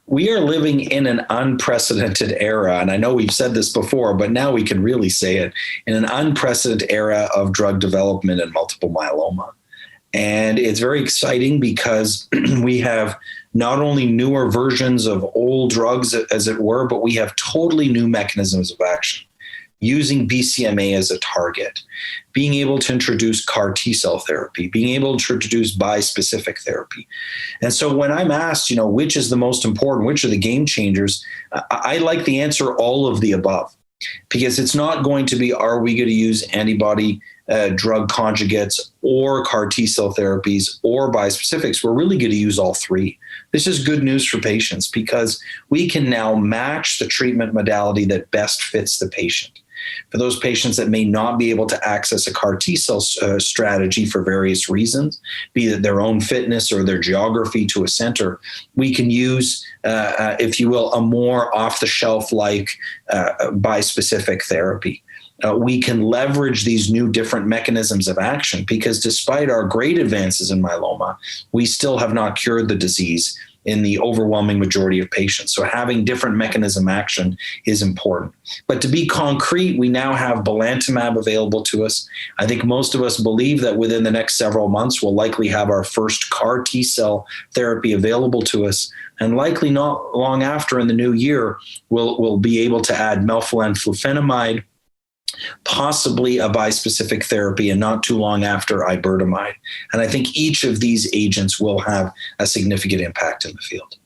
We are living in an unprecedented era, and I know we've said this before, but now we can really say it, in an unprecedented era of drug development in multiple myeloma. And it's very exciting because we have not only newer versions of old drugs, as it were, but we have totally new mechanisms of action. Using BCMA as a target, being able to introduce CAR T-cell therapy, being able to introduce bispecific therapy. And so when I'm asked, which is the most important, which are the game changers, I like the answer all of the above, because it's not going to be, are we going to use antibody drug conjugates or CAR T-cell therapies or bispecifics? We're really going to use all three. This is good news for patients because we can now match the treatment modality that best fits the patient. For those patients that may not be able to access a CAR T-cell strategy for various reasons, be it their own fitness or their geography to a center, we can use, if you will, a more off-the-shelf like bispecific therapy. We can leverage these new different mechanisms of action because despite our great advances in myeloma, we still have not cured the disease in the overwhelming majority of patients. So having different mechanism action is important. But to be concrete, we now have belantamab available to us. I think most of us believe that within the next several months, we'll likely have our first CAR T-cell therapy available to us. And likely not long after in the new year, we'll be able to add Melphalan Flufenamide, possibly a bispecific therapy, and not too long after iberdomide. And I think each of these agents will have a significant impact in the field.